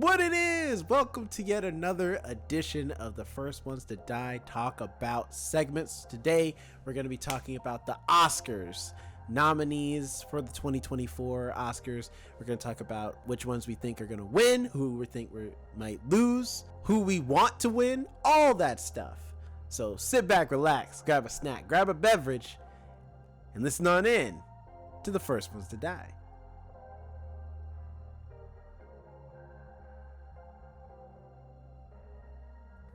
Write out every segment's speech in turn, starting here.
What it is! Welcome to yet another edition of the First Ones to Die Talk About segments. Today, we're going to be talking about the Oscars. Nominees for the 2024 Oscars. We're going to talk about which ones we think are going to win, who we think might lose, who we want to win, all that stuff. So sit back, relax, grab a snack, grab a beverage, and listen on in to the First Ones to Die.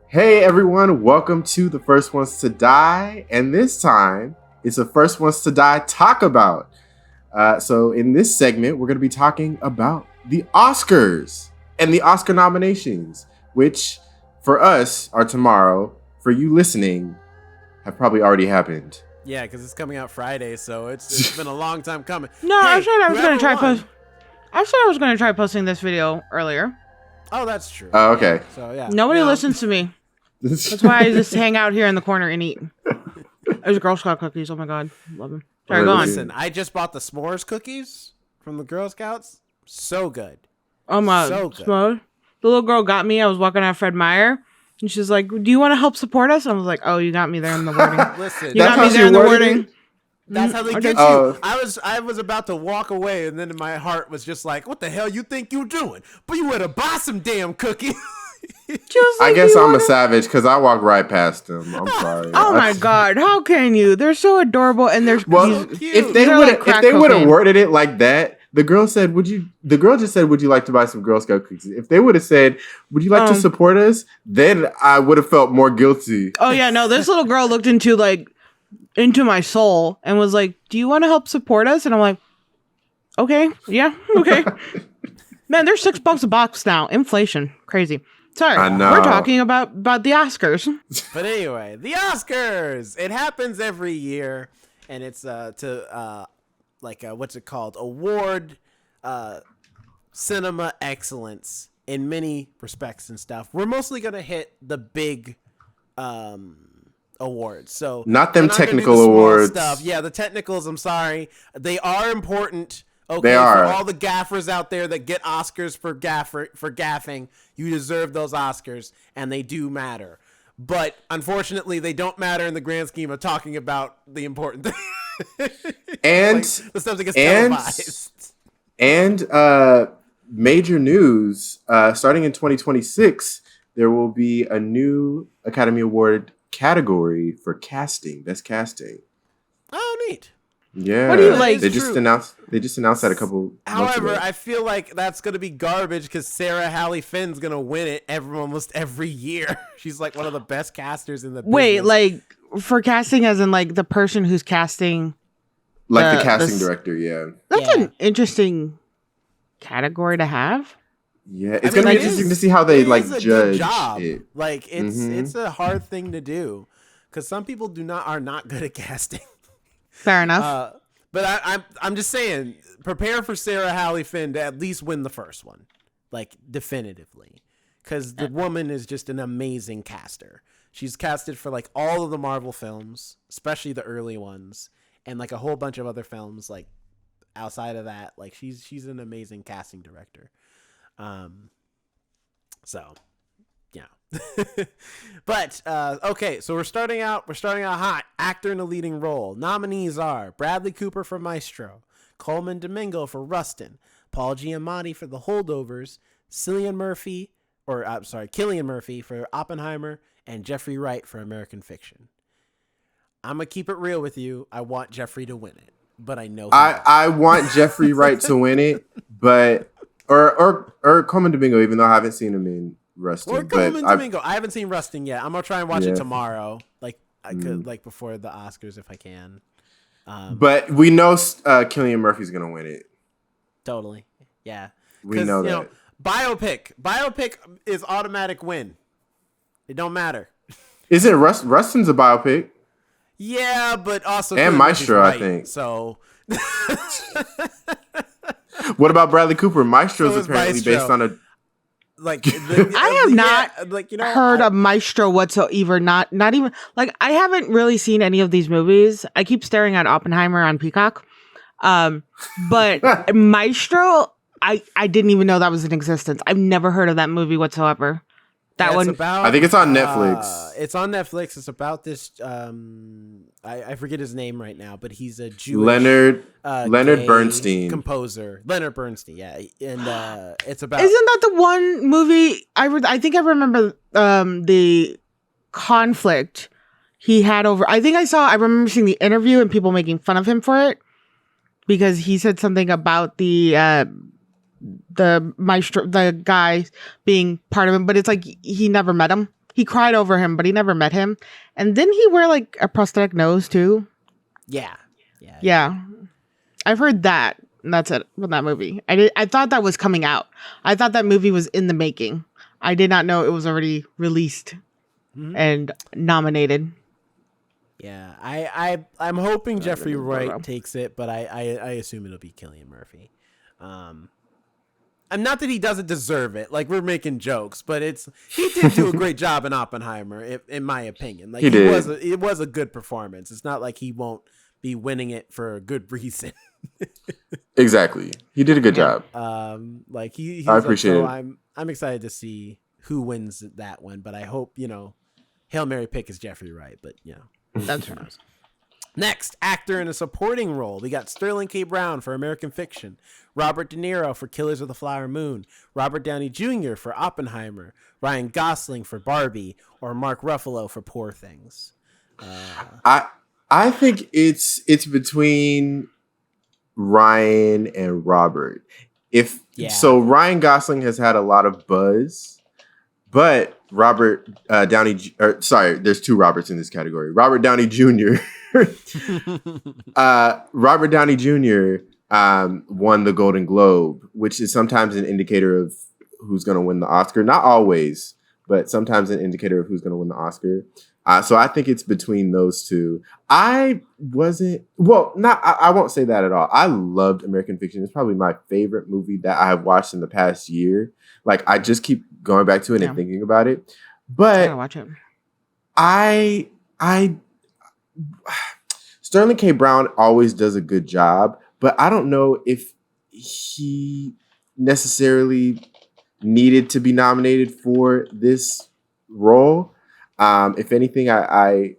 Hey everyone, welcome to the First Ones to Die, and this time it's the First Ones to Die Talk About. So in this segment, we're going to be talking about the Oscars and the Oscar nominations, which for us are tomorrow. For you listening, have probably already happened. Yeah, because it's coming out Friday, so it's been a long time coming. No, hey, I said I was going to try posting this video earlier. Oh, that's true. Oh, okay. So yeah, Nobody listens to me. That's why I just hang out here in the corner and eat. There's Girl Scout cookies. Oh my god, love them. Sorry, go on. Listen, I just bought the s'mores cookies from the Girl Scouts. So good. Oh my, so good. The little girl got me. I was walking out Fred Meyer, and she's like, "Do you want to help support us?" I was like, "Oh, you got me there in the wording. Listen, You got me there in the wording." That's how they get you. I was about to walk away, and then my heart was just like, "What the hell you think you doing? But you better buy some damn cookies." I guess I'm a savage because I walk right past them. I'm sorry. Oh my god, how can you? They're so adorable, and they're well. so If they would have worded it like that, the girl said, "Would you?" The girl just said, "Would you like to buy some Girl Scout cookies?" If they would have said, "Would you like to support us?" Then I would have felt more guilty. Oh yeah, no. This little girl looked into my soul and was like, "Do you want to help support us?" And I'm like, "Okay, yeah, okay." Man, they're $6 a box now. Inflation, crazy. Sorry, I know. we're talking about the Oscars. But anyway, the Oscars. It happens every year, and it's what's it called? Award cinema excellence in many respects and stuff. We're mostly gonna hit the big awards. So not them technical awards stuff. Yeah, the technicals. I'm sorry, they are important. Okay, they are. For all the gaffers out there that get Oscars for gaffing, you deserve those Oscars, and they do matter. But unfortunately, they don't matter in the grand scheme of talking about the important thing. And like the stuff that gets televised. And major news, starting in 2026, there will be a new Academy Award category for casting. Best casting. Oh, neat. Yeah. What do you like? They just announced that a couple months ago. However, I feel like that's going to be garbage because Sarah Halley Finn's going to win it almost every year. She's like one of the best casters in the business. Wait, like for casting as in like the person who's casting? Like the casting director, yeah. That's an interesting category to have. Yeah, it's going to be interesting to see how they judge it. Like it's a hard thing to do because some people are not good at casting. Fair enough. But I'm just saying, prepare for Sarah Halley Finn to at least win the first one, like definitively, because the woman is just an amazing caster. She's casted for like all of the Marvel films, especially the early ones, and like a whole bunch of other films. Like outside of that, like she's an amazing casting director. So. Yeah. But okay, so we're starting out hot. Actor in a leading role. Nominees are Bradley Cooper for Maestro, Coleman Domingo for Rustin, Paul Giamatti for The Holdovers, Cillian Murphy for Oppenheimer, and Jeffrey Wright for American Fiction. I'm gonna keep it real with you. I want Jeffrey to win it, but I know I want Jeffrey Wright to win it, but or Coleman Domingo, even though I haven't seen him in Rustin. Or Coleman Domingo. I haven't seen Rustin yet. I'm gonna try and watch it tomorrow. Like I could, like before the Oscars if I can. But we know Cillian Murphy's gonna win it. Totally. Yeah. We know that. Biopic is automatic win. It don't matter. Isn't Rustin's a biopic? Yeah, but also and Maestro, I think. So. What about Bradley Cooper? Maestro's apparently based on a. Like I have not heard of Maestro whatsoever. Not even like I haven't really seen any of these movies. I keep staring at Oppenheimer on Peacock. But Maestro, I didn't even know that was in existence. I've never heard of that movie whatsoever. That It's one. about, I think it's on Netflix. It's on Netflix. It's about this. I forget his name right now, but he's a Jewish Leonard gay Bernstein. composer. Leonard Bernstein, yeah, and it's about. Isn't that the one movie? I think I remember the conflict he had over. I remember seeing the interview and people making fun of him for it because he said something about the maestro, the guy being part of him, but it's like he never met him. He cried over him, but he never met him. And didn't he wear like a prosthetic nose too? Yeah. I've heard that. And that's it with that movie. I thought that was coming out. I thought that movie was in the making. I did not know it was already released and nominated. Yeah, I'm hoping Jeffrey Wright takes it, but I assume it'll be Cillian Murphy. I'm not that he doesn't deserve it. Like, we're making jokes, but he did do a great job in Oppenheimer, in my opinion. Like, it was a good performance. It's not like he won't be winning it for a good reason. Exactly, he did a good job. Like he's I appreciate it. I'm excited to see who wins that one, but I hope Hail Mary pick is Jeffrey Wright, but That's right. Next, actor in a supporting role. We got Sterling K. Brown for American Fiction, Robert De Niro for Killers of the Flower Moon, Robert Downey Jr. for Oppenheimer, Ryan Gosling for Barbie, or Mark Ruffalo for Poor Things. I think it's between Ryan and Robert. So Ryan Gosling has had a lot of buzz, but Robert there's two Roberts in this category. Robert Downey Jr. Robert Downey Jr. Won the Golden Globe, which is sometimes an indicator of who's going to win the Oscar. Not always, but sometimes an indicator of who's going to win the Oscar. So I think it's between those two. I won't say that at all. I loved American Fiction. It's probably my favorite movie that I have watched in the past year. Like, I just keep going back to it and thinking about it. But I gotta watch it. I Sterling K. Brown always does a good job, but I don't know if he necessarily needed to be nominated for this role. If anything, I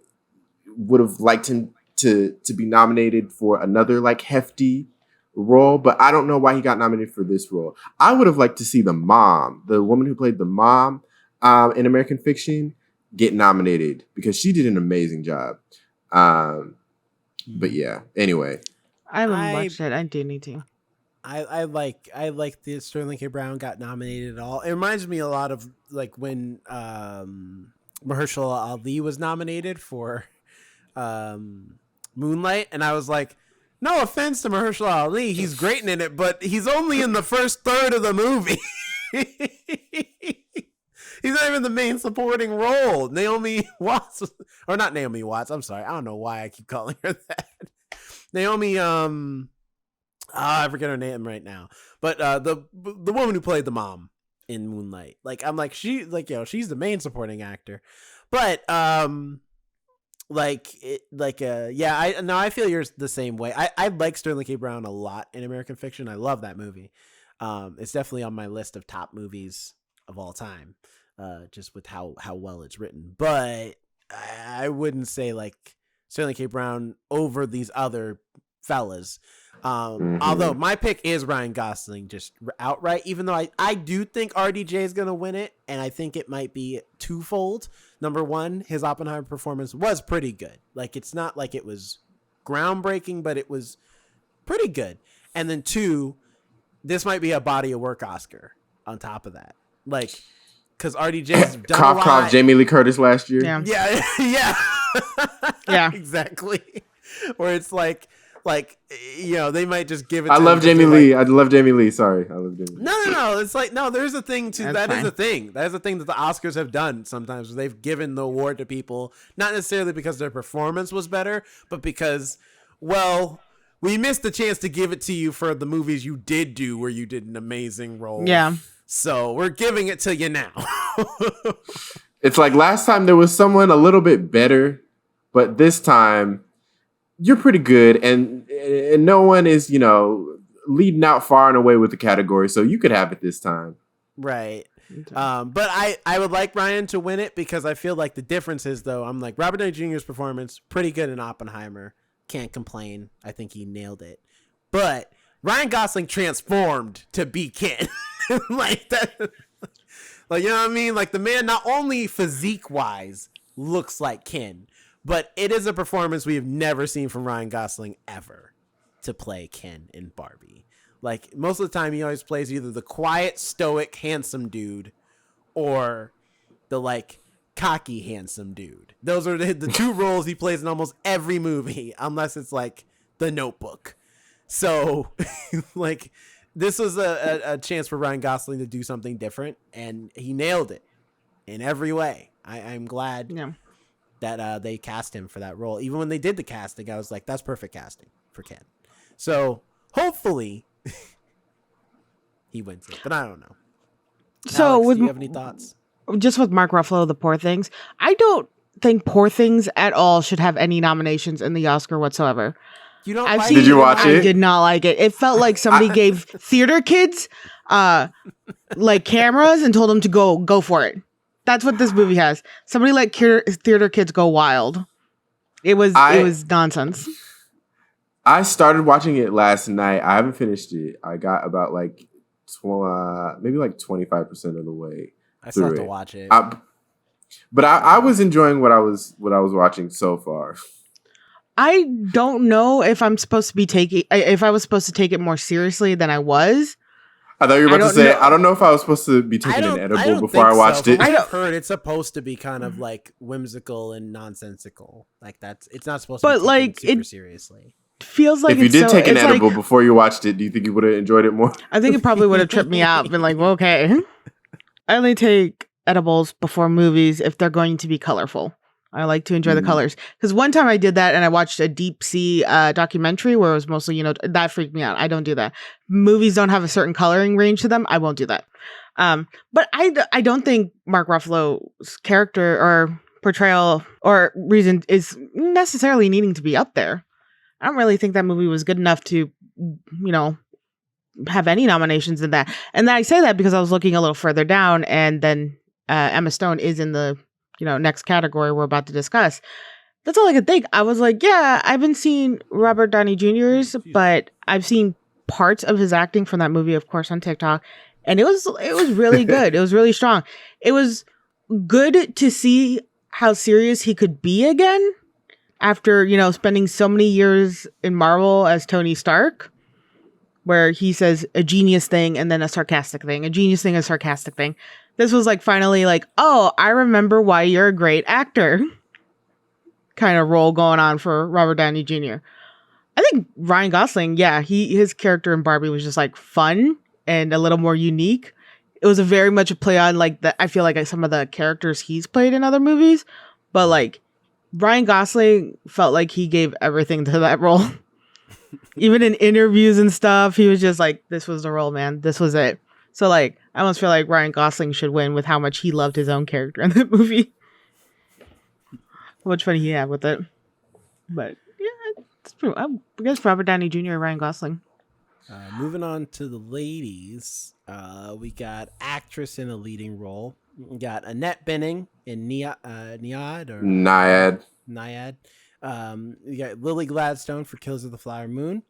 would have liked him to be nominated for another like hefty role, but I don't know why he got nominated for this role. I would have liked to see the woman who played the mom in American Fiction, get nominated because she did an amazing job. But yeah, anyway. I haven't watched it. I do need to. I like that Sterling K. Brown got nominated at all. It reminds me a lot of like when Mahershala Ali was nominated for Moonlight, and I was like, no offense to Mahershala Ali, he's great in it, but he's only in the first third of the movie. He's not even the main supporting role. Naomi Watts, or not Naomi Watts. I'm sorry, I don't know why I keep calling her that. Naomi, I forget her name right now, but the woman who played the mom in Moonlight, like I'm like she's the main supporting actor, but I feel you're the same way. I like Sterling K. Brown a lot in American Fiction. I love that movie. It's definitely on my list of top movies of all time, just with how well it's written. But I wouldn't say like Sterling K. Brown over these other fellas. Although my pick is Ryan Gosling just outright, even though I do think RDJ is going to win it, and I think it might be twofold. Number one, his Oppenheimer performance was pretty good. Like, it's not like it was groundbreaking, but it was pretty good. And then two, this might be a body of work Oscar on top of that. Like, because RDJ's done a lot. Jamie Lee Curtis last year. Yeah, exactly. Where it's like, they might just give it. I love Jamie Lee. I love Jamie Lee. Sorry, I love Jamie Lee. No. It's like there's a thing to That's fine. is a thing. That is a thing that the Oscars have done sometimes. Where they've given the award to people not necessarily because their performance was better, but because, well, we missed the chance to give it to you for the movies you did do where you did an amazing role. Yeah. So we're giving it to you now. It's like last time there was someone a little bit better, but this time you're pretty good, and no one is, leading out far and away with the category, so you could have it this time. Right. But I would like Ryan to win it because I feel like the difference is, though, I'm like, Robert Downey Jr.'s performance, pretty good in Oppenheimer. Can't complain. I think he nailed it. But Ryan Gosling transformed to be Ken. Like that. Like, you know what I mean? Like, the man not only physique-wise looks like Ken, but it is a performance we have never seen from Ryan Gosling ever to play Ken in Barbie. Like, most of the time, he always plays either the quiet, stoic, handsome dude or the, like, cocky, handsome dude. Those are the two roles he plays in almost every movie, unless it's, like, The Notebook. So, like, this was a chance for Ryan Gosling to do something different, and he nailed it in every way. I'm glad that they cast him for that role. Even when they did the casting, I was like, that's perfect casting for Ken. So, hopefully... he wins it, but I don't know. So, Alex, do you have any thoughts? Just with Mark Ruffalo, the Poor Things, I don't think Poor Things at all should have any nominations in the Oscar whatsoever. You don't I've like seen, Did you watch it? I did not like it. It felt like somebody gave theater kids like cameras and told them to go for it. That's what this movie has. Somebody let theater kids go wild. It was nonsense. I started watching it last night. I haven't finished it. I got about like maybe like 25% of the way. I still have to watch it. But I was enjoying what I was watching so far. I don't know if I'm supposed to be if I was supposed to take it more seriously than I was. I thought you were about to say, I don't know if I was supposed to be taking an edible before I watched it. I've heard it's supposed to be kind of like whimsical and nonsensical. Like it's not supposed to be taken super seriously. Feels like if you did take an edible before you watched it, do you think you would have enjoyed it more? I think it probably would have tripped me out. Been like, well, okay. I only take edibles before movies if they're going to be colorful. I like to enjoy the colors. Because one time I did that and I watched a deep sea documentary where it was mostly, that freaked me out. I don't do that. Movies don't have a certain coloring range to them. I won't do that. But I don't think Mark Ruffalo's character or portrayal or reason is necessarily needing to be up there. I don't really think that movie was good enough to, have any nominations in that. And I say that because I was looking a little further down and then Emma Stone is in the next category we're about to discuss. That's all I could think. I was like, yeah, I haven't seen Robert Downey Jr.'s, but I've seen parts of his acting from that movie, of course, on TikTok. And it was really good. It was really strong. It was good to see how serious he could be again after, spending so many years in Marvel as Tony Stark, where he says a genius thing and then a sarcastic thing, a genius thing, a sarcastic thing. This was like finally like, oh, I remember why you're a great actor kind of role going on for Robert Downey Jr. I think Ryan Gosling, his character in Barbie was just like fun and a little more unique. It was very much a play on like I feel like some of the characters he's played in other movies, but like Ryan Gosling felt like he gave everything to that role. Even in interviews and stuff, he was just like, this was the role, man. This was it. So, like, I almost feel like Ryan Gosling should win with how much he loved his own character in that movie. How much fun he had with it. But, yeah, it's true. I guess Robert Downey Jr. and Ryan Gosling. Moving on to the ladies, we got actress in a leading role. We got Annette Bening in Nyad. You got Lily Gladstone for Killers of the Flower Moon.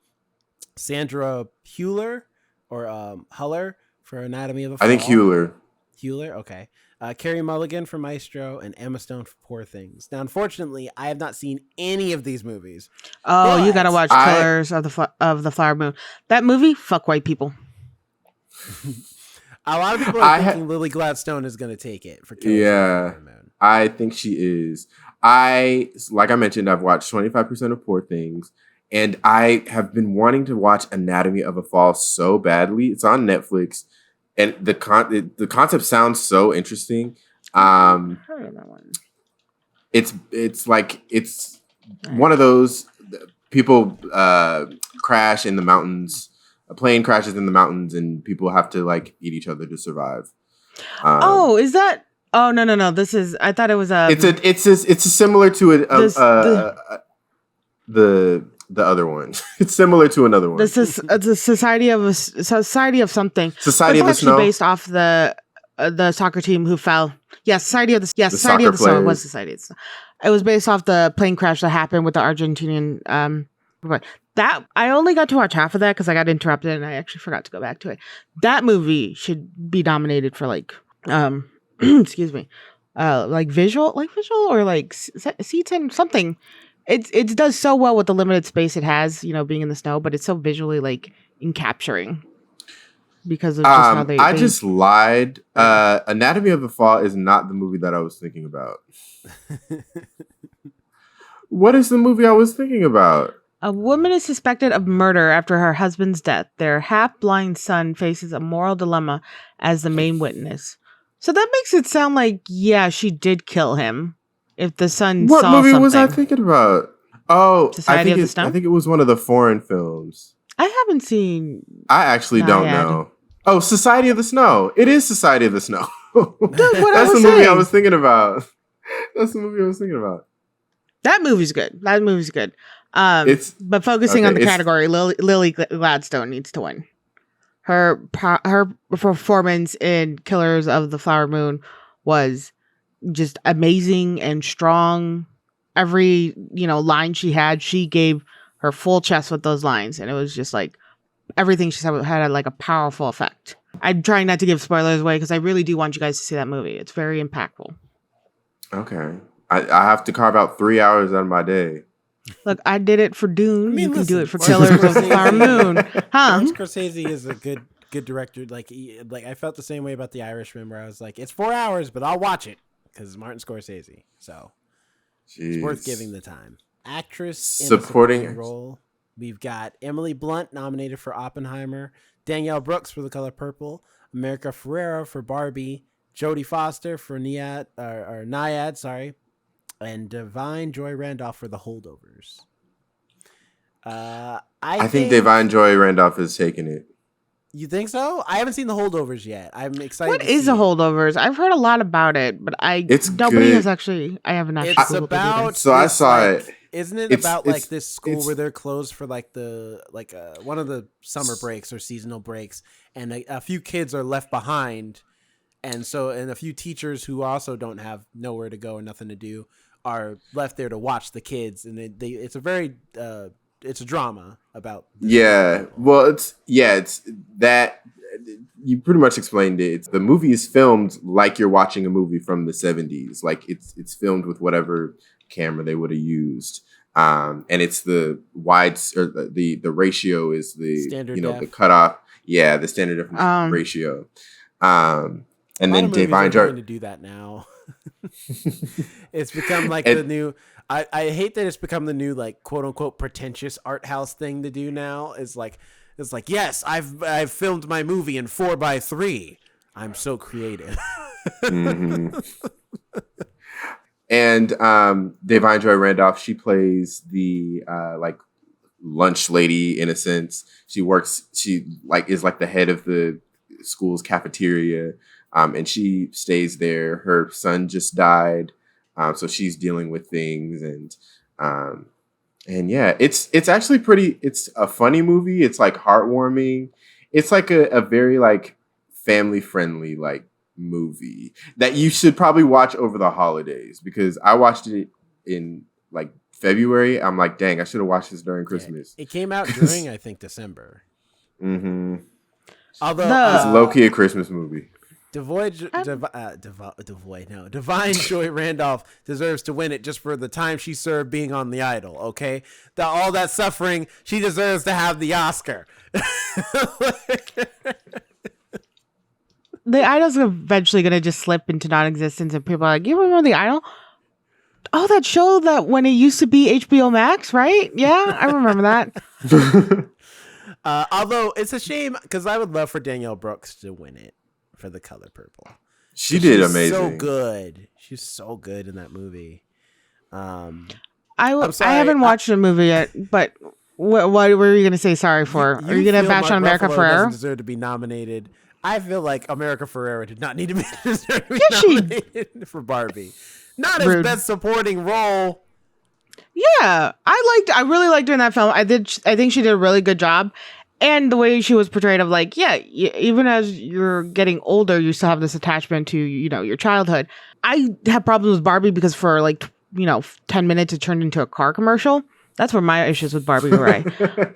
Sandra Hüller or Huller for Anatomy of a Fall. I think Hüller. Hüller, okay. Carey Mulligan for Maestro and Emma Stone for Poor Things. Now, unfortunately, I have not seen any of these movies. Oh, you gotta watch Killers of the Flower Moon. That movie, fuck white people. A lot of people are thinking Lily Gladstone is going to take it for Killers of the Flower Moon. I think she is. Like I mentioned, I've watched 25% of Poor Things, and I have been wanting to watch Anatomy of a Fall so badly. It's on Netflix, and the concept sounds so interesting. Heard of that one. It's like it's one of those people crash in the mountains. A plane crashes in the mountains, and people have to like eat each other to survive. Is that? Oh no! This is. I thought it was It's similar to the the other one. It's similar to another one. This is the Society of something. Society of It's the actually Snow. based off the soccer team who fell. Yes, Society of the Society soccer of the Snow. It players. was Society of the Snow. It was based off the plane crash that happened with the Argentinian. But that I only got to watch half of that because I got interrupted and I actually forgot to go back to it. That movie should be nominated for like excuse me, like visual or like seats and something. It does so well with the limited space it has, you know, being in the snow, but it's so visually like encapturing because of just how they. I just lied. Anatomy of the Fall is not the movie that I was thinking about. What is the movie I was thinking about? A woman is suspected of murder after her husband's death. Their half-blind son faces a moral dilemma as the main witness. So that makes it sound like, yeah, she did kill him. If the son What saw movie something. was I thinking about? Oh, Society of the Snow? I think it was one of the foreign films. I haven't seen. I actually don't Naiad. know. Oh, Society of the Snow. It is Society of the Snow. What I That's was the movie I saying. was thinking about. That's the movie I was thinking about. That movie's good. It's But focusing okay, on the it's- category, Lily Gladstone needs to win. Her performance in Killers of the Flower Moon was just amazing and strong. Every line she had, she gave her full chest with those lines, and it was just like everything she said had like a powerful effect. I'm trying not to give spoilers away because I really do want you guys to see that movie. It's very impactful. okay. I have to carve out 3 hours out of my day. Look, I did it for Dune. I mean, You can do it for listen, Killers of the Scorsese- Flower Moon, huh? Martin Scorsese is a good director. Like I felt the same way about The Irishman, where I was like, it's 4 hours, but I'll watch it because it's Martin Scorsese. So it's worth Jeez. giving the time. Actress in Supporting a supporting role. We've got Emily Blunt nominated for Oppenheimer, Danielle Brooks for The Color Purple, America Ferrera for Barbie, Jodie Foster for Naiad, sorry, and Divine Joy Randolph for The Holdovers. I think Divine Joy Randolph is taking it. You think so? I haven't seen The Holdovers yet. I'm excited. What to is see the it. holdovers? I've heard a lot about it, but It's nobody good. has actually. I haven't actually. It's Googled it either. about. So I this, saw like, it. Isn't it It's- about it's- like this school it's- where they're closed for like one of the summer breaks or seasonal breaks, and a few kids are left behind, and a few teachers who also don't have nowhere to go and nothing to do are left there to watch the kids, and it's a very it's a drama about. this Yeah. group of people. Well, it's that you pretty much explained it. The movie is filmed like you're watching a movie from the 70s. Like it's filmed with whatever camera they would have used. And it's the the ratio is the Standard the def. cutoff. Yeah, the standard def Um, ratio. And A lot then of movies Divine are trying Joy. to do that now. It's become like And- the new. I hate that it's become the new like quote unquote pretentious art house thing to do now. It's like yes, I've filmed my movie in 4:3. I'm so creative. Mhm. And Divine Joy Randolph, she plays the like lunch lady in a sense. She is like the head of the school's cafeteria, and she stays there. Her son just died, so she's dealing with things, and yeah, it's actually pretty. It's a funny movie. It's like heartwarming. It's like a very like family friendly like movie that you should probably watch over the holidays, because I watched it in like February. I'm like, dang, I should have watched this during Christmas. It came out during I think December. Mm-hmm. Although It's low key a Christmas movie. Divine Joy Randolph deserves to win it just for the time she served being on The Idol. Okay, all that suffering, she deserves to have the Oscar. The Idol's eventually going to just slip into non-existence, and people are like, "You remember The Idol? Oh, that show that when it used to be HBO Max, right? Yeah, I remember that." Although it's a shame because I would love for Danielle Brooks to win it for The Color Purple. She did She's amazing. So good. She's so good in that movie. I sorry, haven't watched the movie yet, but what were you going to say sorry for? Are you going to feel bash Mark on America Ruffalo Ferrera? doesn't deserve to be nominated. I feel like America Ferrera did not need to be, deserve to be Yes, she- nominated for Barbie. Not as Rude. best supporting role. Yeah, I really liked her in that film. I think she did a really good job. And the way she was portrayed of like, yeah, even as you're getting older, you still have this attachment to, your childhood. I have problems with Barbie because for 10 minutes it turned into a car commercial. That's where my issues with Barbie were. Right?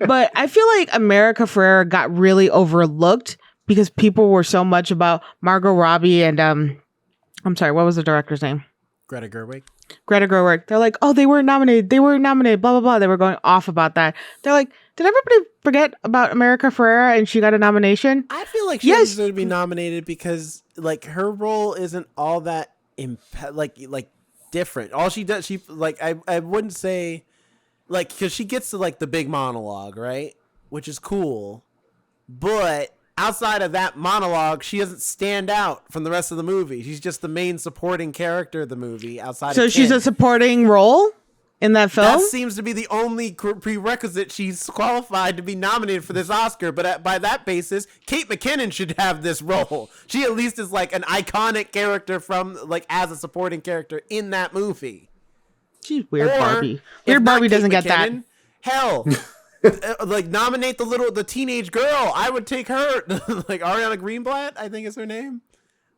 But I feel like America Ferrera got really overlooked because people were so much about Margot Robbie and I'm sorry, what was the director's name? Greta Gerwig. They're like, oh, they were nominated, blah, blah, blah. They were going off about that. They're like, did everybody forget about America Ferrera and she got a nomination? I feel like she deserves to be nominated because like her role isn't all that different. All she does, I wouldn't say because she gets to like the big monologue, right? Which is cool. But outside of that monologue, she doesn't stand out from the rest of the movie. She's just the main supporting character of the movie outside so of she's Ken. a supporting role in that film? That seems to be the only prerequisite she's qualified to be nominated for this Oscar. But by that basis, Kate McKinnon should have this role. She at least is like an iconic character from as a supporting character in that movie. She's weird, Barbie. Weird Barbie doesn't get that. Hell, nominate the teenage girl. I would take her. Like Ariana Greenblatt, I think is her name.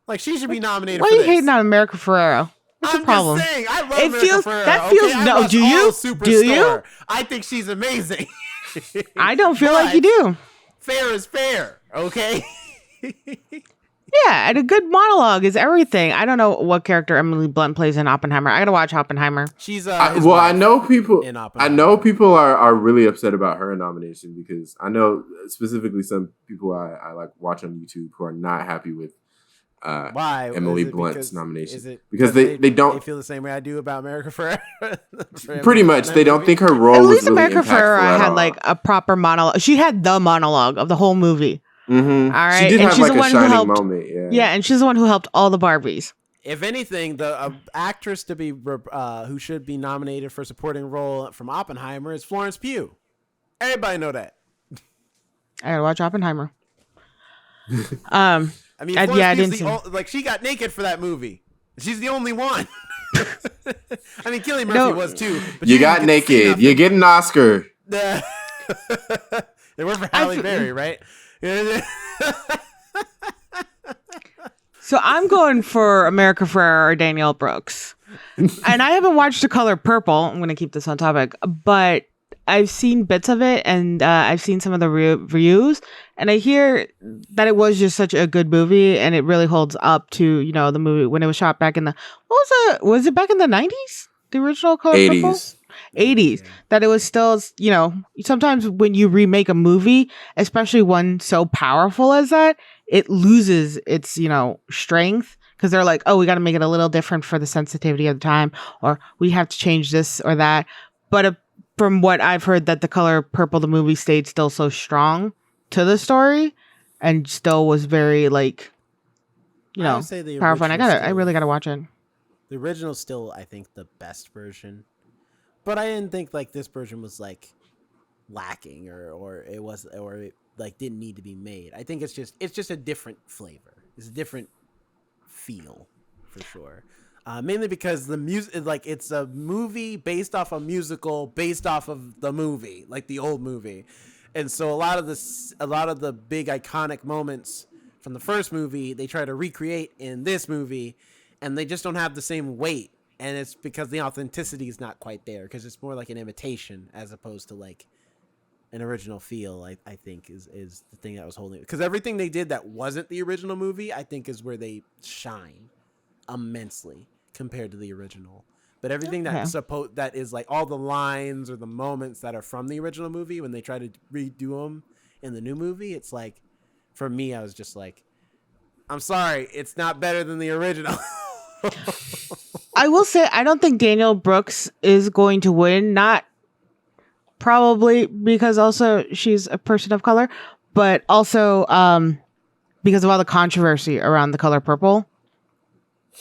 Like she should be nominated. Why for are you this. hating on America Ferrera? What's the problem? Just saying, I love it America feels Ferrera. that feels okay? no. Do you? Do you? I think she's amazing. I don't feel like you do. Fair is fair. Okay. Yeah, and a good monologue is everything. I don't know what character Emily Blunt plays in Oppenheimer. I gotta watch Oppenheimer. She's I know people. I know people are really upset about her nomination because I know specifically some people I like watch on YouTube who are not happy with why Emily Blunt's nomination. Is it because they don't they feel the same way I do about America Ferrera? Pretty much, they don't think her role. At was least really America Ferrera had all. like a proper monologue. She had the monologue of the whole movie. Mm-hmm. All right, she did and have she's like the a one who shining helped. moment. Yeah, and she's the one who helped all the Barbies. If anything, the actress to be who should be nominated for supporting role from Oppenheimer is Florence Pugh. Everybody know that. I gotta watch Oppenheimer. I mean, Florence I Pugh's didn't. she got naked for that movie. She's the only one. I mean, Cillian Murphy was too. But you got naked. You get an Oscar. They were for Halle Berry, right? So I'm going for America Ferrera or Danielle Brooks. And I haven't watched The Color Purple. I'm going to keep this on topic. But I've seen bits of it and I've seen some of the reviews. And I hear that it was just such a good movie and it really holds up to, the movie when it was shot back in the... Was it back in the 90s? The original Color 80s. Purple? 80s. That it was still, sometimes when you remake a movie, especially one so powerful as that, it loses its, strength because they're like, oh, we got to make it a little different for the sensitivity of the time, or we have to change this or that. But from what I've heard, that The Color Purple, the movie, stayed still so strong to the story and still was very powerful. And I really got to watch it. The original's still, I think, the best version. But I didn't think this version was lacking or it didn't need to be made. I think it's just a different flavor. It's a different feel for sure. Mainly because the music it's a movie based off a musical based off of the movie, like the old movie. And so a lot of the big iconic moments from the first movie they try to recreate in this movie, and they just don't have the same weight. And it's because the authenticity is not quite there because it's more like an imitation as opposed to an original feel. I think is the thing that was holding it, because everything they did that wasn't the original movie I think is where they shine immensely compared to the original. But everything that is all the lines or the moments that are from the original movie, when they try to redo them in the new movie, it's for me I was just I'm sorry, it's not better than the original. I will say, I don't think Danielle Brooks is going to win. Not probably because also she's a person of color, but also because of all the controversy around The Color Purple,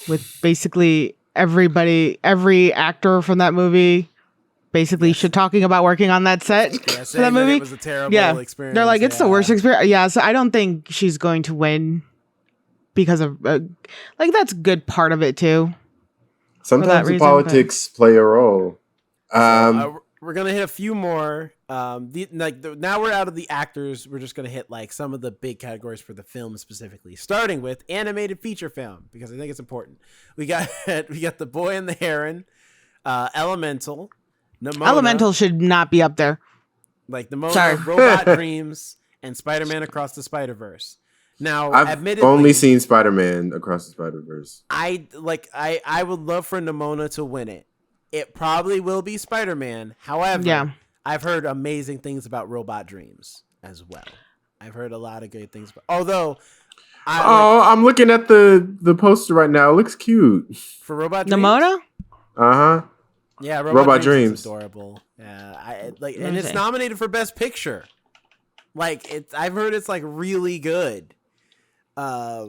with basically every actor from that movie basically talking about working on that set for that movie. It was a terrible experience. They're like, it's the worst experience. Yeah, so I don't think she's going to win because of that's a good part of it too. Sometimes the politics play a role. We're gonna hit a few more. Now we're out of the actors. We're just gonna hit like some of the big categories for the film specifically, starting with animated feature film because I think it's important. We got The Boy and the Heron, Elemental, Nimona, Elemental should not be up there. like the Sorry. Robot Dreams, and Spider-Man Across the Spider-Verse. Now, I've admittedly, only seen Spider-Man Across the Spider-Verse. I would love for Nimona to win it. It probably will be Spider-Man. However, Yeah. I've heard amazing things about Robot Dreams as well. I've heard a lot of good things. Although, I'm looking at the poster right now. It looks cute. for Robot Dreams, Nimona? Uh-huh. yeah, Robot Dreams. is adorable. Yeah, and me it's see. nominated for Best Picture. I've heard it's like really good. Yeah.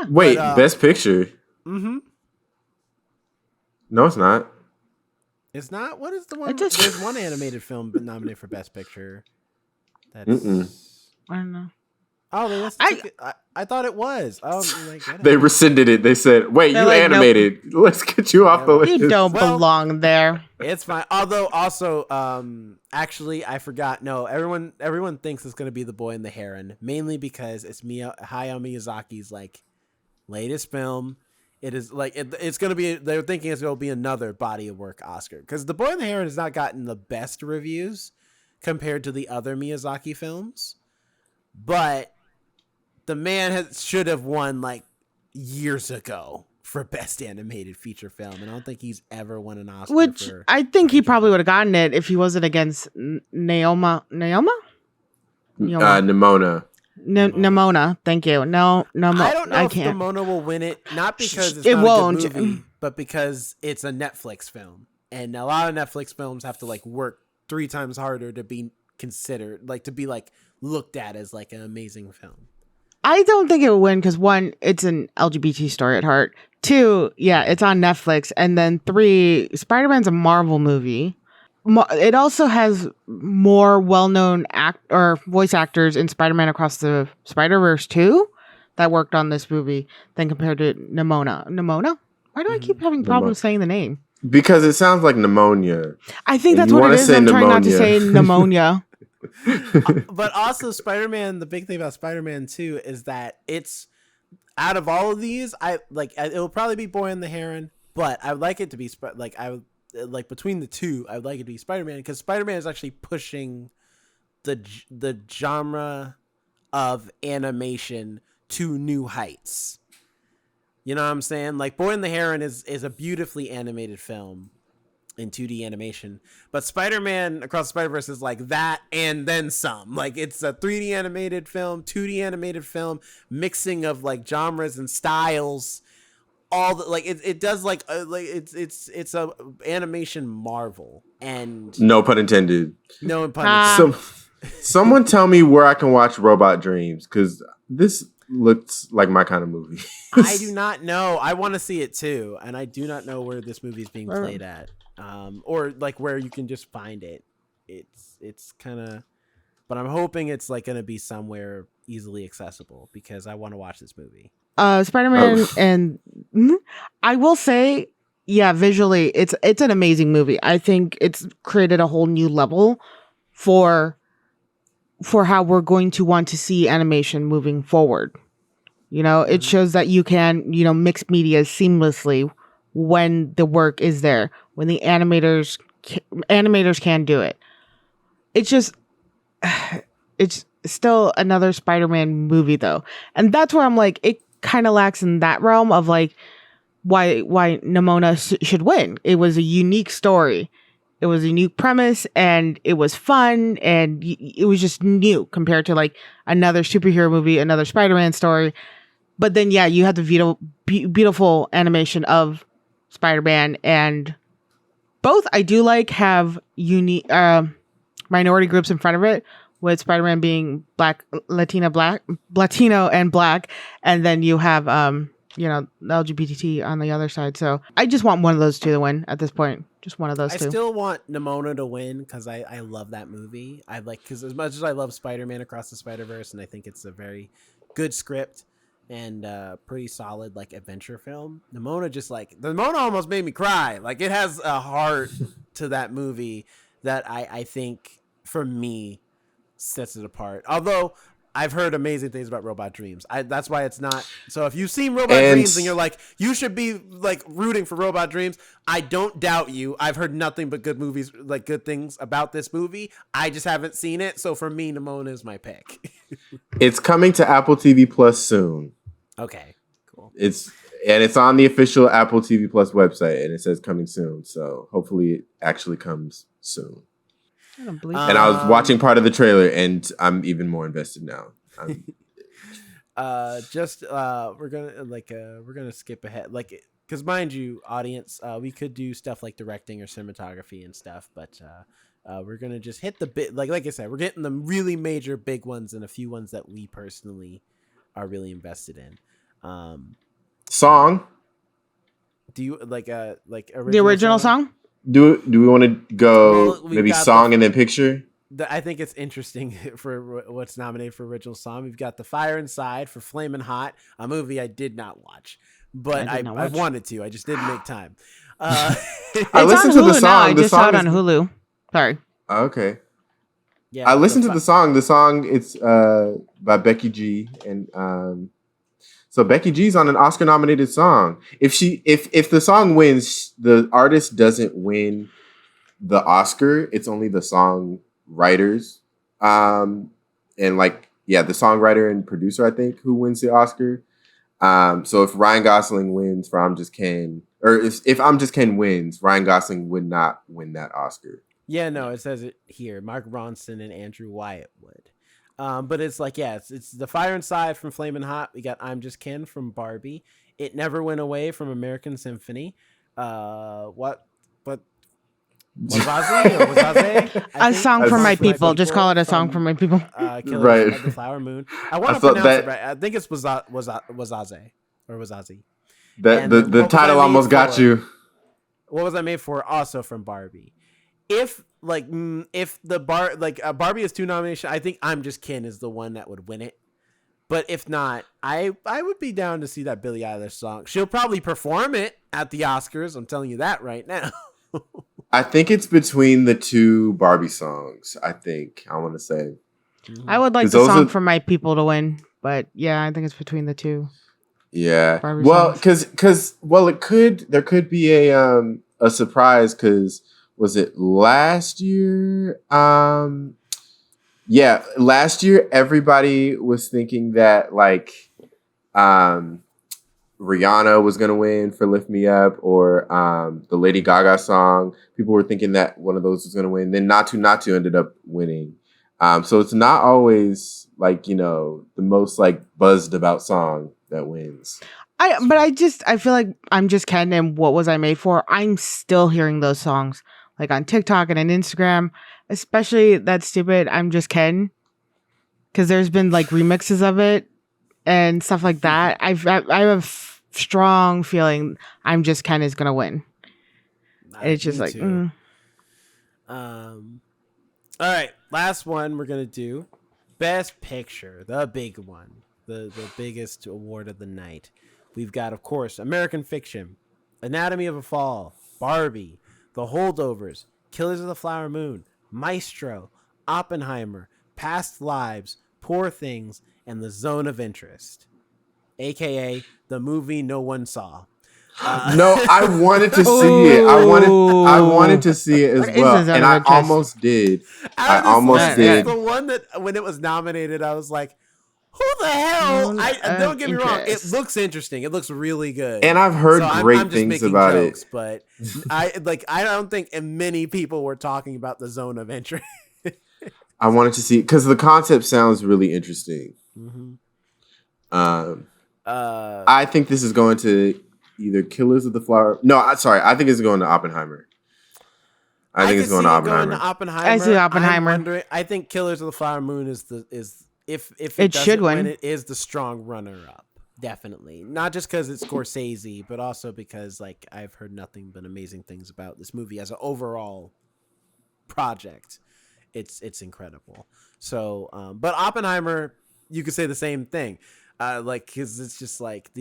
Wait, But, Best Picture? Mm-hmm. No, it's not. It's not. What is the one? It just- There's one animated film nominated for Best Picture. That's. Mm-mm. I don't know. Oh, they must I- took it. I thought it was. Oh, like, They rescinded it. They said, "Wait, They're you like, nope. animated. Let's get you off the Yeah, list." You don't Well- belong there. It's fine. Although, also, actually, I forgot. No, everyone thinks it's gonna be The Boy and the Heron, mainly because it's Hayao Miyazaki's like latest film. It is like it's gonna be. They're thinking it's gonna be another body of work Oscar because The Boy and the Heron has not gotten the best reviews compared to the other Miyazaki films, but the man should have won like years ago for best animated feature film, and I don't think he's ever won an Oscar. Which for I think he probably would have gotten it if he wasn't against Naoma. Nimona. Nimona. Thank you. No, I don't know I if can't. Nimona will win it, not because it's It not won't. a good movie, but because it's a Netflix film, and a lot of Netflix films have to like work 3 times harder to be considered, like to be like looked at as like an amazing film. I don't think it would win because 1, it's an LGBT story at heart. 2, yeah, it's on Netflix, and then 3, Spider-Man's a Marvel movie. It also has more well-known voice actors in Spider-Man Across the Spider-Verse 2 that worked on this movie than compared to Nimona. Nimona? Why do I keep having problems saying the name? Because it sounds like pneumonia. I think And that's you what wanna it is. say I'm trying not to pneumonia. say pneumonia. But also Spider-Man, the big thing about Spider-Man 2 is that it's out of all of these, it will probably be Boy and the Heron, but I would like it to be between the two, I would like it to be Spider-Man because Spider-Man is actually pushing the genre of animation to new heights. You know what I'm saying? Like Boy and the Heron is a beautifully animated film in 2D animation, but Spider-Man Across the Spider-Verse is like that and then some. Like it's a 3D animated film, 2D animated film, mixing of like genres and styles. All the like it does like it's a animation marvel, and No pun intended. no pun Ah. Someone tell me where I can watch Robot Dreams because this looks like my kind of movie. I do not know. I want to see it too, and I do not know where this movie is being played at, or like where you can just find it. It's kind of, but I'm hoping it's like gonna be somewhere easily accessible because I want to watch this movie. Spider-Man Oh. and I will say, yeah, visually it's an amazing movie. I think it's created a whole new level for how we're going to want to see animation moving forward. You know, it shows that you can, mix media seamlessly when the work is there, when the animators can do it. It's just it's still another Spider-Man movie though. And that's where I'm like, it kind of lacks in that realm of like why Nimona should win. It was a unique story. It was a unique premise and it was fun and it was just new compared to like another superhero movie, another Spider-Man story. But then, yeah, you have the beautiful animation of Spider-Man, and both I do like have unique minority groups in front of it, with Spider-Man being Latino and black, and then you have the LGBT on the other side. So I just want one of those two to win at this point. Just one of those I two. still want Nimona to win because I love that movie. Because as much as I love Spider-Man Across the Spider-Verse, and I think it's a very good script and pretty solid like adventure film, Nimona almost made me cry. Like it has a heart to that movie that I think for me sets it apart. Although I've heard amazing things about Robot Dreams. That's why it's not. So if you've seen Robot Dreams and you're like, you should be like rooting for Robot Dreams, I don't doubt you. I've heard nothing but good movies, like good things about this movie. I just haven't seen it. So for me, Nimona is my pick. It's coming to Apple TV Plus soon. Okay, cool. It's on the official Apple TV Plus website, and it says coming soon. So hopefully it actually comes soon. I don't believe And I was watching part of the trailer, and I'm even more invested now. We're gonna skip ahead, like, because mind you, audience, we could do stuff like directing or cinematography and stuff, but we're gonna just hit the bit, like I said, we're getting the really major big ones and a few ones that we personally are really invested in. Song. Do you like original the original song? Do we want to go Well, maybe song and then picture? I think it's interesting for what's nominated for original song. We've got The Fire Inside for Flamin' Hot, a movie I did not watch, but I wanted to. I just didn't make time. I It's listened on to the Hulu song. now. I The just saw song it on Hulu. Sorry. Okay. Yeah, I listened to the song. The song it's by Becky G, and so Becky G's on an Oscar nominated song. If the song wins, the artist doesn't win the Oscar. It's only the songwriters, and the songwriter and producer, I think, who wins the Oscar. So if Ryan Gosling wins for I'm Just Ken, or if I'm Just Ken wins, Ryan Gosling would not win that Oscar. Yeah, no, it says it here. Mark Ronson and Andrew Wyatt would. But it's like, yeah, it's The Fire Inside from Flamin' Hot. We got I'm Just Ken from Barbie. It Never Went Away from American Symphony. What Wazaze? A song for my people. Just call it a song for my people. Killers Right. of the Flower Moon. I want to thought pronounce it right. I think it's Wazaze or Wazazi. And The what was I title made almost got for? you. What was I made for? Also from Barbie. If Barbie has 2 nominations, I think I'm Just Ken is the one that would win it. But if not, I would be down to see that Billie Eilish song. She'll probably perform it at the Oscars. I'm telling you that right now. I think it's between the 2 Barbie songs. I want to say. I would like 'Cause the those song are- for my people to win, but yeah, I think it's between the 2. Yeah. Barbie Well, songs. because there could be a surprise, because was it last year? Yeah, last year everybody was thinking that Rihanna was gonna win for "Lift Me Up," or the Lady Gaga song. People were thinking that one of those was gonna win. Then "Natu ended up winning. So it's not always the most buzzed about song that wins. I feel like I'm Just Ken and What Was I Made For? I'm still hearing those songs on TikTok and on Instagram, especially that stupid I'm Just Ken, because there's been remixes of it and stuff like that. I have a strong feeling I'm Just Ken is gonna win. And it's just All right, last one we're gonna do, Best Picture, the big one, the biggest award of the night. We've got, of course, American Fiction, Anatomy of a Fall, Barbie, The Holdovers, Killers of the Flower Moon, Maestro, Oppenheimer, Past Lives, Poor Things, and The Zone of Interest, aka the movie no one saw. No, I wanted to see it. I wanted to see it as What is well, The Zone and of I Interest? almost did. Out I of this almost list, did. it's the one that when it was nominated, I was like, "Who the hell?" Zone Don't of get me wrong; it Interest. looks interesting. It looks really good, And I've heard So great I'm just things making about jokes, it. But I don't think many people were talking about The Zone of Interest. I wanted to see because the concept sounds really interesting. Mm-hmm. I think this is going to either Killers of the Flower. No, sorry. I think it's going to Oppenheimer. I think it's going to Oppenheimer. I see Oppenheimer. I'm wondering, I think Killers of the Flower Moon is if It should win. it is the strong runner up. Definitely. Not just because it's Scorsese, but also because I've heard nothing but amazing things about this movie as an overall project. It's incredible. So, but Oppenheimer, you could say the same thing. Like, because it's just like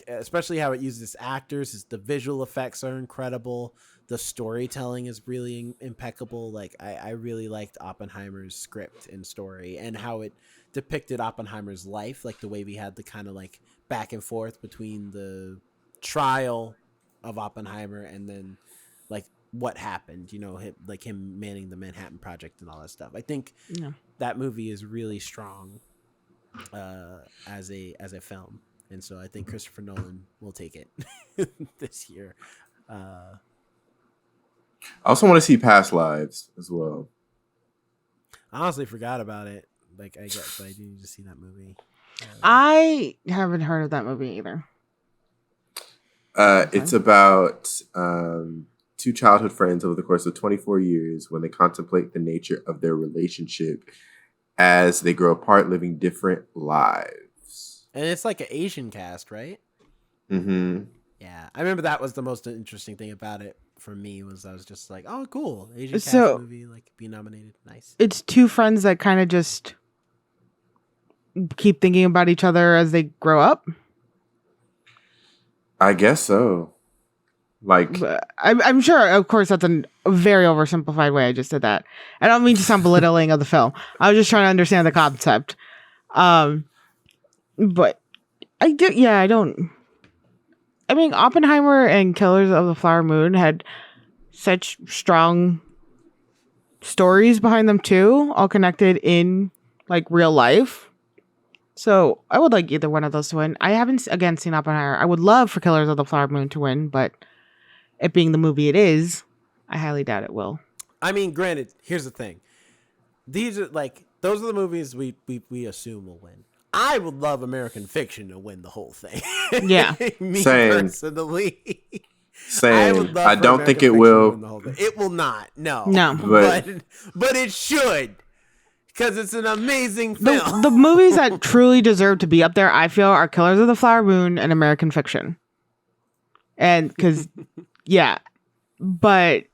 especially how it uses actors. Is the visual effects are incredible. The storytelling is really impeccable. Like, I really liked Oppenheimer's script and story and how it depicted Oppenheimer's life. Like the way we had the kind of like back and forth between the trial of Oppenheimer and then like what happened. You know, him manning the Manhattan Project and all that stuff. I think that movie is really strong as a film, and so I think Christopher Nolan will take it this year. I also want to see Past Lives as well. I honestly forgot about it. Like, I guess I do need to see that movie. I haven't heard of that movie either. It's about two childhood friends over the course of 24 years when they contemplate the nature of their relationship as they grow apart, living different lives. And it's like an Asian cast, right? Mm-hmm. Yeah, I remember that was the most interesting thing about it for me. Was I was just like, oh, cool, Asian cast movie, like, be nominated, nice. It's two friends that kind of just keep thinking about each other as they grow up. I guess so. Like, I'm sure, of course, that's a very oversimplified way I just did that. I don't mean to sound belittling of the film. I was just trying to understand the concept. But I do, yeah, I don't. I mean, Oppenheimer and Killers of the Flower Moon had such strong stories behind them too, all connected in like real life. So I would like either one of those to win. I haven't again seen Oppenheimer. I would love for Killers of the Flower Moon to win, but it being the movie it is, I highly doubt it will. I mean, granted, here's the thing. These are like, those are the movies we assume will win. I would love American Fiction to win the whole thing. Yeah. Me Same. personally. Same. I don't think it will. It will not. No. But it should. Because it's an amazing film. The movies that truly deserve to be up there, I feel, are Killers of the Flower Moon and American Fiction. And because, yeah. But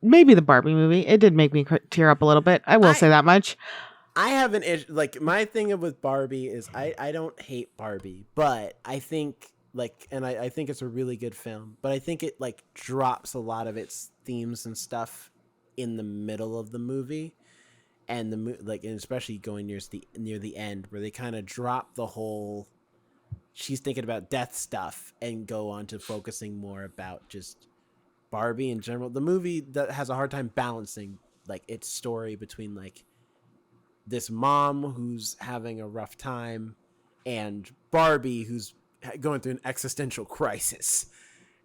maybe the Barbie movie. It did make me tear up a little bit. I will say that much. I have an issue. Like, my thing with Barbie is I don't hate Barbie, but I think, like, and I think it's a really good film, but I think it, like, drops a lot of its themes and stuff in the middle of the movie. And and especially going near the end, where they kind of drop the whole she's thinking about death stuff and go on to focusing more about just Barbie in general. The movie that has a hard time balancing like its story between like this mom who's having a rough time and Barbie who's going through an existential crisis.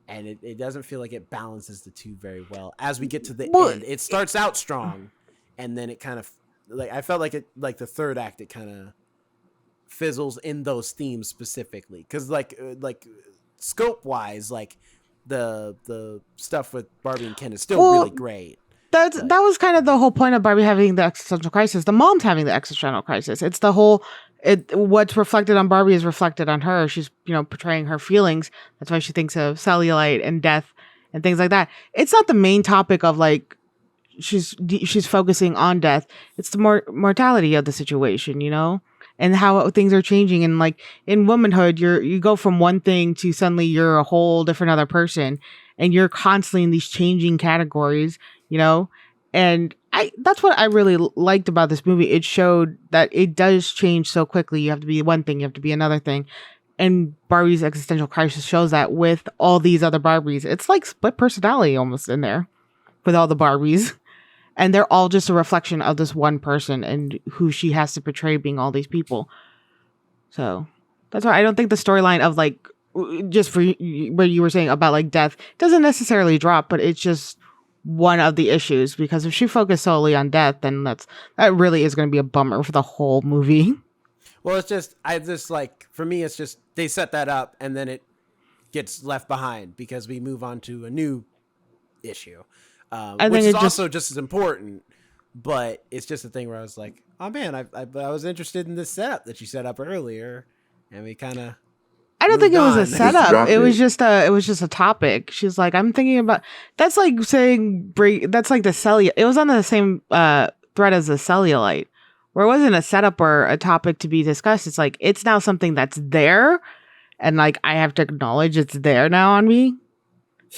And it doesn't feel like it balances the two very well. As we get to the end, it starts out strong, and then it kind of like I felt like it like the third act it kind of fizzles in those themes specifically because like scope wise like the stuff with Barbie and Ken is still really great. That was kind of the whole point of Barbie having the existential crisis. The mom's having the existential crisis. It's the whole what's reflected on Barbie is reflected on her. She's, portraying her feelings. That's why she thinks of cellulite and death and things like that. It's not the main topic of like she's focusing on death. It's the mortality of the situation, and how things are changing. And like in womanhood, you go from one thing to suddenly you're a whole different other person, and you're constantly in these changing categories, and that's what I really liked about this movie. It showed that it does change so quickly. You have to be one thing, you have to be another thing. And Barbie's existential crisis shows that with all these other Barbies. It's like split personality almost in there with all the Barbies. And they're all just a reflection of this one person and who she has to portray being all these people. So that's why I don't think the storyline of like, just for what you were saying about like death doesn't necessarily drop, but it's just one of the issues, because if she focused solely on death, then that really is going to be a bummer for the whole movie. Well, for me, it's just they set that up and then it gets left behind because we move on to a new issue, which is also just as important. But it's just a thing where I was like, oh man, I was interested in this setup that you set up earlier, and we kind of. I don't think it was a setup. It was just a topic. She's like, I'm thinking about. That's like saying that's like the cellulite. It was on the same thread as the cellulite, where it wasn't a setup or a topic to be discussed. It's like it's now something that's there, and like I have to acknowledge it's there now on me,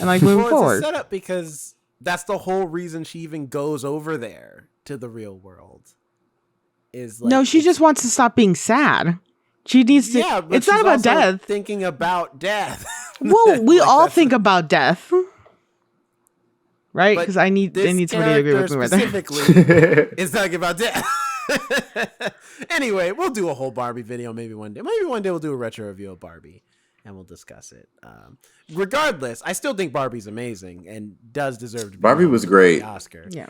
and like moving Well, forward. it's a setup because that's the whole reason she even goes over there to the real world. Is like, No, she just wants to stop being sad. She needs to. yeah, but It's not she's about also death. Thinking about death. Well, we Like, all that's- think about death, right? but Because I need somebody to agree with me right there. specifically is talking about death. Anyway, we'll do a whole Barbie video maybe one day. Maybe one day we'll do a retro review of Barbie and we'll discuss it. Regardless, I still think Barbie's amazing and does deserve to be Barbie was nominated for great. the Oscar. Yeah,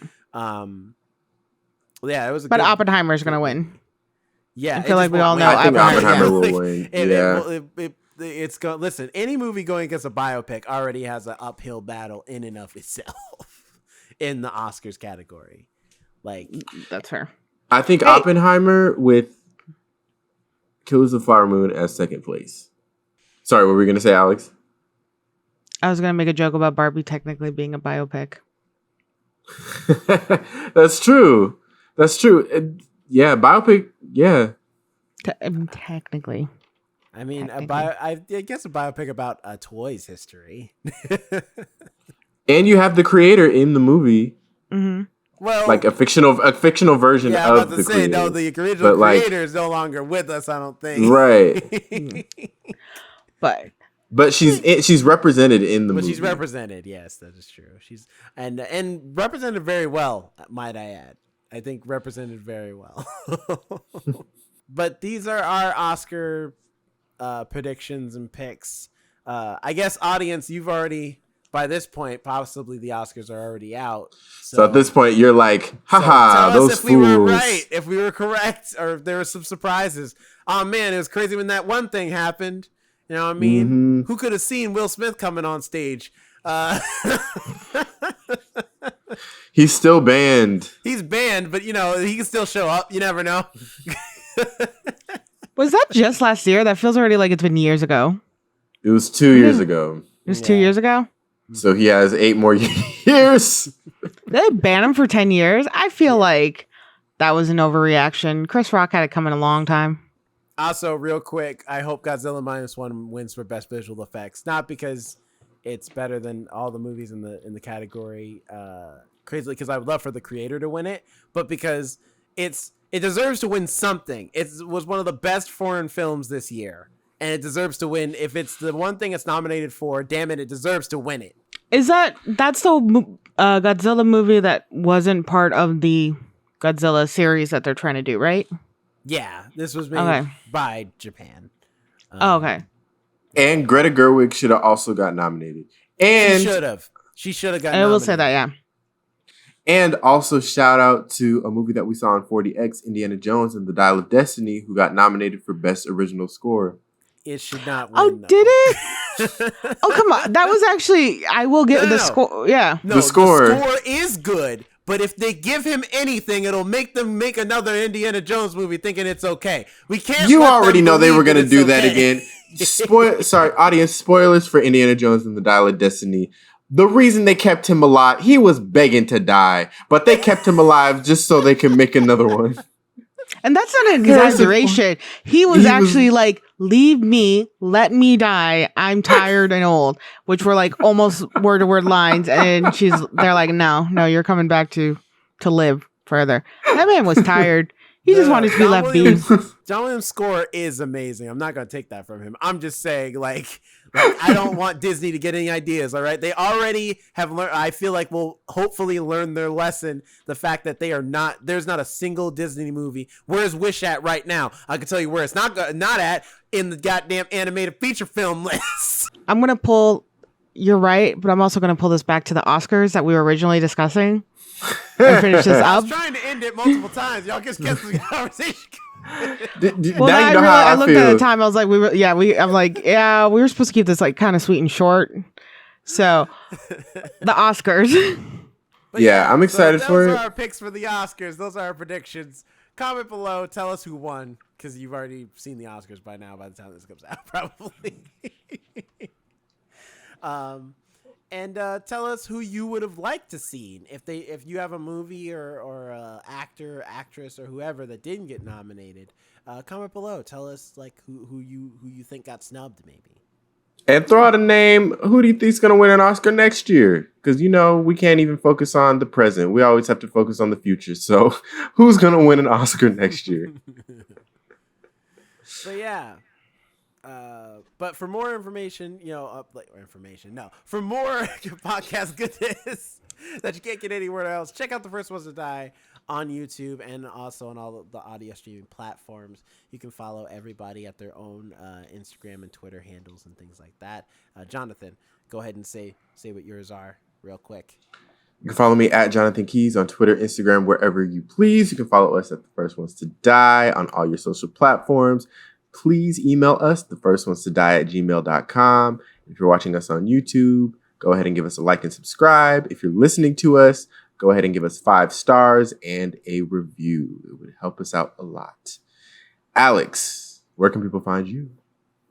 Yeah, it was. but Oppenheimer's gonna win. Yeah, I feel like we all know I think Oppenheimer will Like, win. it's going. Listen, any movie going against a biopic already has an uphill battle in and of itself in the Oscars category. Like, That's fair. I think Hey. Oppenheimer with Killers of the Flower Moon as second place. Sorry, what were we gonna say, Alex? I was gonna make a joke about Barbie technically being a biopic. That's true. That's true. Yeah, biopic. Yeah, Technically. I mean, I guess a biopic about a toy's history. and you have the creator in the movie, Mm-hmm. Well, like a fictional version yeah, I'm of about the to say, creator. no, the original But, like- creator is no longer with us. I don't think. Right. But But she's represented in the But movie. she's represented. Yes, that is true. She's and represented very well, might I add. I think represented very well. But these are our Oscar predictions and picks. I guess, audience, you've already, by this point, possibly the Oscars are already out. So at this point, you're like, haha, tell those us if fools. we were right, if we were correct, or if there were some surprises. Oh man, it was crazy when that one thing happened. You know what I mean? Mhm. Who could have seen Will Smith coming on stage? He's still banned. He's banned, but you know, he can still show up. You never know. was that just last year? That feels already like it's been years ago. It was 2 years ago. It was 2 Yeah. years ago. So he has 8 more years. They banned him for 10 years. I feel like that was an overreaction. Chris Rock had it coming a long time. Also, real quick, I hope Godzilla -1 wins for best visual effects. Not because it's better than all the movies in the category, crazily, because I would love for the creator to win it, but because it deserves to win something. It was one of the best foreign films this year, and it deserves to win. If it's the one thing it's nominated for, damn it, it deserves to win it. That's the Godzilla movie that wasn't part of the Godzilla series that they're trying to do, right? Yeah, this was made Okay. by Japan. Oh, okay. And Greta Gerwig should have also got nominated. She And should have. She should have got. I will say that, nominated. yeah. and also shout out to a movie that we saw on 40X, Indiana Jones and the Dial of Destiny, who got nominated for Best Original Score. It should not win. Oh, though. did it? Oh, come on. That was actually, I will get No, the no. score. Yeah. No, The score. the score is good, but if they give him anything, it'll make them make another Indiana Jones movie thinking it's okay. We can't. You let already them know they believe were going to it's do that okay. again. Sorry, audience, spoilers for Indiana Jones and the Dial of Destiny. The reason they kept him alive, he was begging to die, but they kept him alive just so they could make another one. And that's not an Harrison exaggeration. He was actually like, leave me, let me die. I'm tired and old, which were like almost word to word lines. And they're like, no, you're coming back to live further. That man was tired. He just wanted to be John left be. Williams- John Williams' score is amazing. I'm not going to take that from him. I'm just saying, like I don't want Disney to get any ideas. All right, they already have learned. I feel like we'll hopefully learn their lesson. The fact that there's not a single Disney movie. Where's Wish at right now? I can tell you where it's not at in the goddamn animated feature film list. I'm going to pull, you're right, but I'm also going to pull this back to the Oscars that we were originally discussing and finish this I up. was trying to end it multiple times. Y'all just get the conversation. Well, now you know I how I looked feel. at the time. I was like, we were supposed to keep this like kind of sweet and short. So, the Oscars. But Yeah, I'm excited for Those it. are our picks for the Oscars. Those are our predictions. Comment below. Tell us who won, because you've already seen the Oscars by now. By the time this comes out, probably. And tell us who you would have liked to see if you have a movie or actor, actress, or whoever that didn't get nominated. Comment below. Tell us like who you think got snubbed maybe. And throw out a name. Who do you think's gonna win an Oscar next year? Because we can't even focus on the present. We always have to focus on the future. So, who's gonna win an Oscar next year? So yeah. But for more information, for more podcast goodness that you can't get anywhere else, check out The First Ones to Die on YouTube and also on all the audio streaming platforms. You can follow everybody at their own Instagram and Twitter handles and things like that. Jonathan, go ahead and say what yours are real quick. You can follow me at Jonathan Keys on Twitter, Instagram, wherever you please. You can follow us at The First Ones to Die on all your social platforms. Please email us, thefirstones2die@gmail.com. If you're watching us on YouTube, go ahead and give us a like and subscribe. If you're listening to us, go ahead and give us 5 stars and a review. It would help us out a lot. Alex, where can people find you?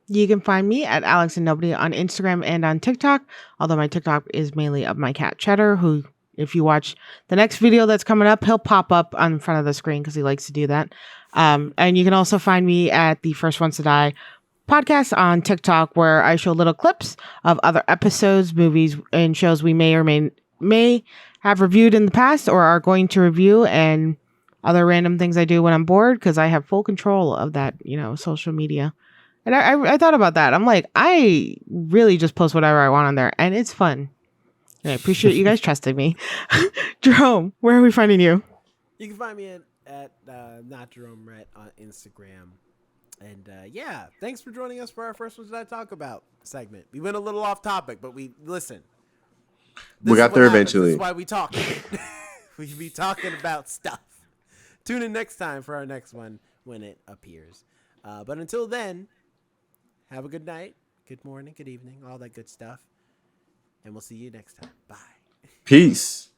You can find me at Alex and Nobody on Instagram and on TikTok, although my TikTok is mainly of my cat Cheddar, who, if you watch the next video that's coming up, he'll pop up on front of the screen because he likes to do that. And you can also find me at the First Ones to Die podcast on TikTok, where I show little clips of other episodes, movies, and shows we may or may have reviewed in the past or are going to review, and other random things I do when I'm bored, because I have full control of that, social media. And I thought about that. I'm like, I really just post whatever I want on there, and it's fun. And I appreciate you guys trusting me. Jerome, where are we finding you? You can find me at Not Jerome Rhett on Instagram. And thanks for joining us for our First Ones That I Talk About segment. We went a little off topic, but we got there eventually. This is why we talk. We be talking about stuff. Tune in next time for our next one when it appears. But until then, have a good night, good morning, good evening, all that good stuff. And we'll see you next time. Bye. Peace.